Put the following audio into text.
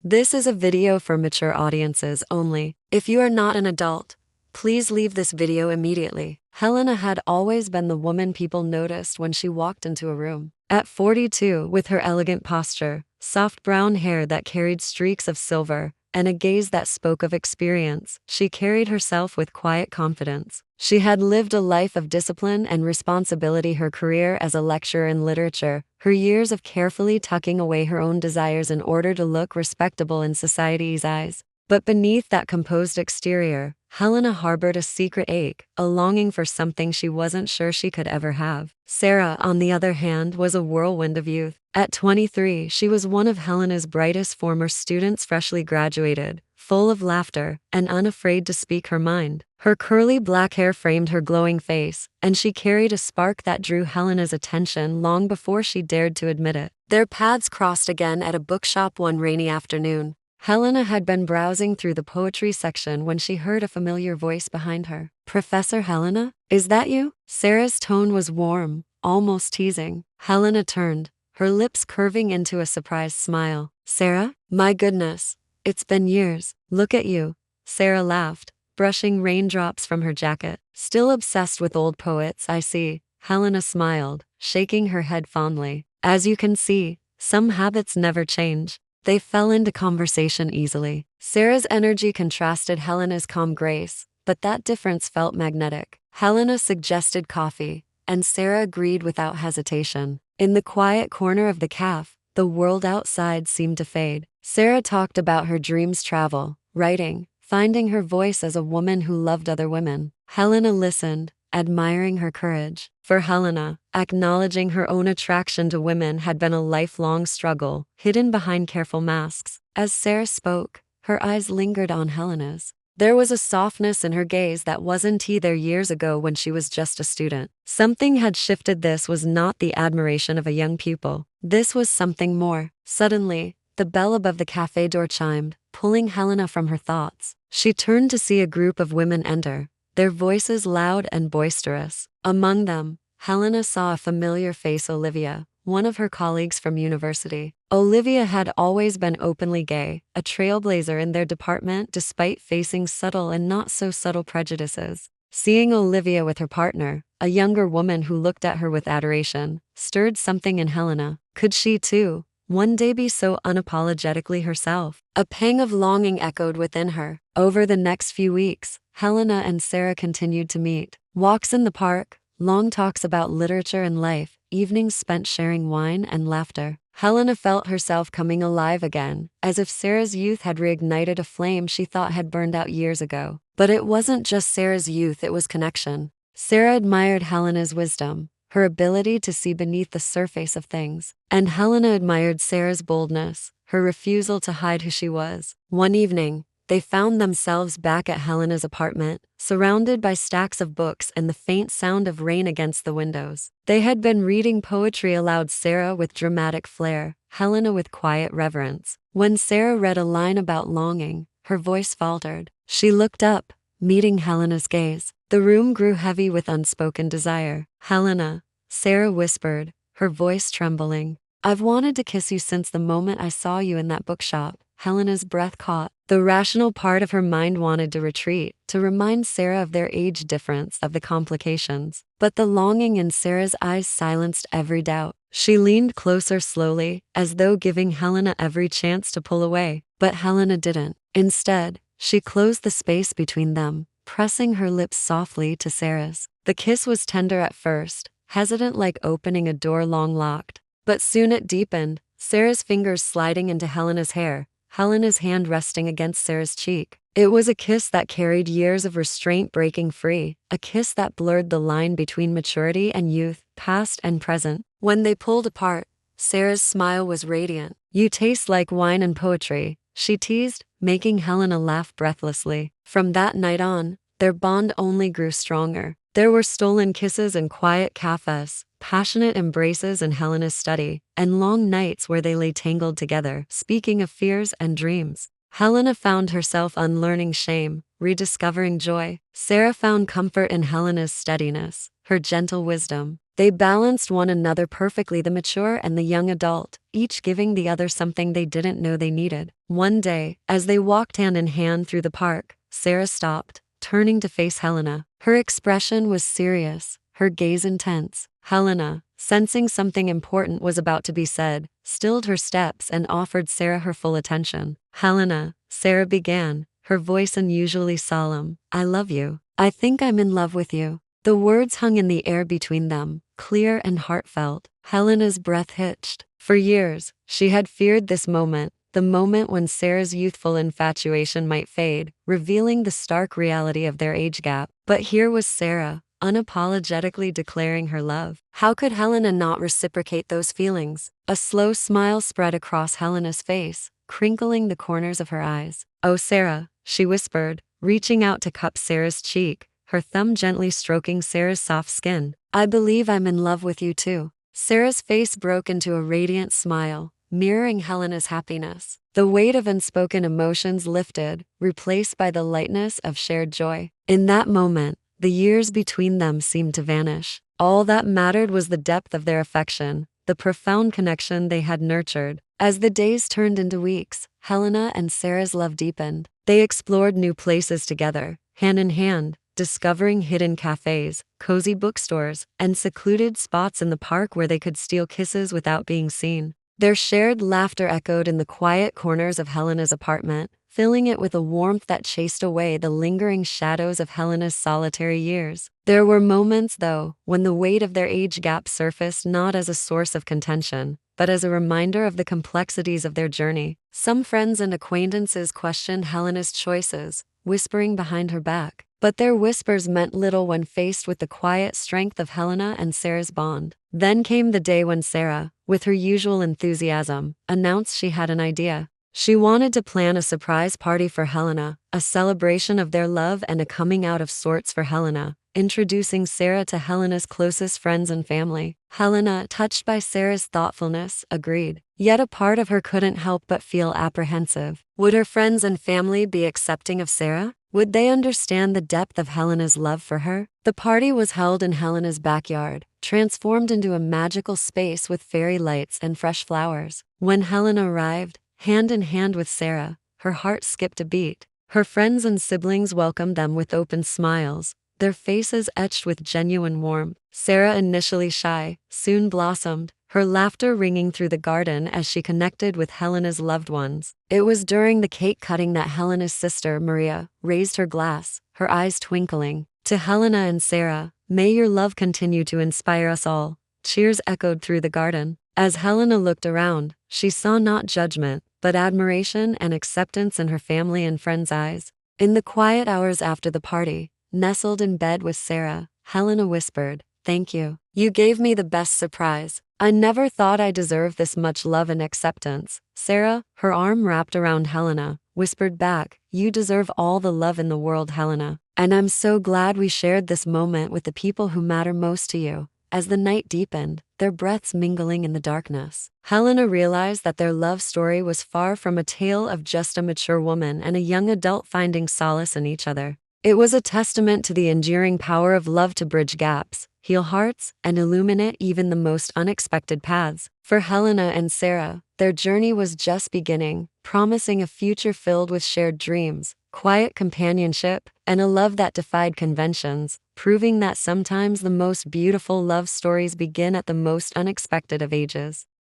This is a video for mature audiences only. If you are not an adult, please leave this video immediately. Helena had always been the woman people noticed when she walked into a room. At 42, with her elegant posture, soft brown hair that carried streaks of silver, and a gaze that spoke of experience, she carried herself with quiet confidence. She had lived a life of discipline and responsibility, her career as a lecturer in literature, her years of carefully tucking away her own desires in order to look respectable in society's eyes. But beneath that composed exterior, Helena harbored a secret ache, a longing for something she wasn't sure she could ever have. Sarah, on the other hand, was a whirlwind of youth. At 23, she was one of Helena's brightest former students, freshly graduated, full of laughter, and unafraid to speak her mind. Her curly black hair framed her glowing face, and she carried a spark that drew Helena's attention long before she dared to admit it. Their paths crossed again at a bookshop one rainy afternoon. Helena had been browsing through the poetry section when she heard a familiar voice behind her. "Professor Helena? Is that you?" Sarah's tone was warm, almost teasing. Helena turned, her lips curving into a surprised smile. "Sarah? My goodness. It's been years. Look at you." Sarah laughed, brushing raindrops from her jacket. "Still obsessed with old poets, I see." Helena smiled, shaking her head fondly. "As you can see, some habits never change." They fell into conversation easily. Sarah's energy contrasted Helena's calm grace, but that difference felt magnetic. Helena suggested coffee, and Sarah agreed without hesitation. In the quiet corner of the cafe, the world outside seemed to fade. Sarah talked about her dreams, travel, writing, finding her voice as a woman who loved other women. Helena listened, admiring her courage. For Helena, acknowledging her own attraction to women had been a lifelong struggle, hidden behind careful masks. As Sarah spoke, her eyes lingered on Helena's. There was a softness in her gaze that wasn't there years ago when she was just a student. Something had shifted. This was not the admiration of a young pupil. This was something more. Suddenly, the bell above the cafe door chimed, pulling Helena from her thoughts. She turned to see a group of women enter, their voices loud and boisterous. Among them, Helena saw a familiar face, Olivia, one of her colleagues from university. Olivia had always been openly gay, a trailblazer in their department despite facing subtle and not so subtle prejudices. Seeing Olivia with her partner, a younger woman who looked at her with adoration, stirred something in Helena. Could she too, one day, be so unapologetically herself? A pang of longing echoed within her. Over the next few weeks, Helena and Sarah continued to meet. Walks in the park, long talks about literature and life, evenings spent sharing wine and laughter. Helena felt herself coming alive again, as if Sarah's youth had reignited a flame she thought had burned out years ago. But it wasn't just Sarah's youth, it was connection. Sarah admired Helena's wisdom, her ability to see beneath the surface of things. And Helena admired Sarah's boldness, her refusal to hide who she was. One evening, they found themselves back at Helena's apartment, surrounded by stacks of books and the faint sound of rain against the windows. They had been reading poetry aloud, Sarah with dramatic flair, Helena with quiet reverence. When Sarah read a line about longing, her voice faltered. She looked up, meeting Helena's gaze. The room grew heavy with unspoken desire. "Helena," Sarah whispered, her voice trembling. "I've wanted to kiss you since the moment I saw you in that bookshop." Helena's breath caught. The rational part of her mind wanted to retreat, to remind Sarah of their age difference, of the complications. But the longing in Sarah's eyes silenced every doubt. She leaned closer slowly, as though giving Helena every chance to pull away. But Helena didn't. Instead, she closed the space between them, pressing her lips softly to Sarah's. The kiss was tender at first, hesitant like opening a door long locked. But soon it deepened, Sarah's fingers sliding into Helena's hair, Helena's hand resting against Sarah's cheek. It was a kiss that carried years of restraint breaking free, a kiss that blurred the line between maturity and youth, past and present. When they pulled apart, Sarah's smile was radiant. "You taste like wine and poetry," she teased, making Helena laugh breathlessly. From that night on, their bond only grew stronger. There were stolen kisses in quiet cafes, passionate embraces in Helena's study, and long nights where they lay tangled together, speaking of fears and dreams. Helena found herself unlearning shame, rediscovering joy. Sarah found comfort in Helena's steadiness, her gentle wisdom. They balanced one another perfectly, the mature and the young adult, each giving the other something they didn't know they needed. One day, as they walked hand in hand through the park, Sarah stopped, turning to face Helena. Her expression was serious, her gaze intense. Helena, sensing something important was about to be said, stilled her steps and offered Sarah her full attention. "Helena," Sarah began, her voice unusually solemn, "I love you. I think I'm in love with you." The words hung in the air between them, clear and heartfelt. Helena's breath hitched. For years, she had feared this moment, the moment when Sarah's youthful infatuation might fade, revealing the stark reality of their age gap. But here was Sarah, unapologetically declaring her love. How could Helena not reciprocate those feelings? A slow smile spread across Helena's face, crinkling the corners of her eyes. "Oh, Sarah," she whispered, reaching out to cup Sarah's cheek, her thumb gently stroking Sarah's soft skin. "I believe I'm in love with you too." Sarah's face broke into a radiant smile, mirroring Helena's happiness. The weight of unspoken emotions lifted, replaced by the lightness of shared joy. In that moment, the years between them seemed to vanish. All that mattered was the depth of their affection, the profound connection they had nurtured. As the days turned into weeks, Helena and Sarah's love deepened. They explored new places together, hand in hand, discovering hidden cafes, cozy bookstores, and secluded spots in the park where they could steal kisses without being seen. Their shared laughter echoed in the quiet corners of Helena's apartment, filling it with a warmth that chased away the lingering shadows of Helena's solitary years. There were moments, though, when the weight of their age gap surfaced not as a source of contention, but as a reminder of the complexities of their journey. Some friends and acquaintances questioned Helena's choices, whispering behind her back. But their whispers meant little when faced with the quiet strength of Helena and Sarah's bond. Then came the day when Sarah, with her usual enthusiasm, announced she had an idea. She wanted to plan a surprise party for Helena, a celebration of their love and a coming out of sorts for Helena, introducing Sarah to Helena's closest friends and family. Helena, touched by Sarah's thoughtfulness, agreed. Yet a part of her couldn't help but feel apprehensive. Would her friends and family be accepting of Sarah? Would they understand the depth of Helena's love for her? The party was held in Helena's backyard, transformed into a magical space with fairy lights and fresh flowers. When Helena arrived, hand in hand with Sarah, her heart skipped a beat. Her friends and siblings welcomed them with open smiles, their faces etched with genuine warmth. Sarah, initially shy, soon blossomed, her laughter ringing through the garden as she connected with Helena's loved ones. It was during the cake cutting that Helena's sister, Maria, raised her glass, her eyes twinkling. "To Helena and Sarah, may your love continue to inspire us all." Cheers echoed through the garden. As Helena looked around, she saw not judgment, but admiration and acceptance in her family and friends' eyes. In the quiet hours after the party, nestled in bed with Sarah, Helena whispered, "Thank you. You gave me the best surprise. I never thought I deserved this much love and acceptance." Sarah, her arm wrapped around Helena, whispered back, "You deserve all the love in the world, Helena. And I'm so glad we shared this moment with the people who matter most to you." As the night deepened, their breaths mingling in the darkness, Helena realized that their love story was far from a tale of just a mature woman and a young adult finding solace in each other. It was a testament to the enduring power of love to bridge gaps, heal hearts, and illuminate even the most unexpected paths. For Helena and Sarah, their journey was just beginning, promising a future filled with shared dreams, quiet companionship, and a love that defied conventions, proving that sometimes the most beautiful love stories begin at the most unexpected of ages.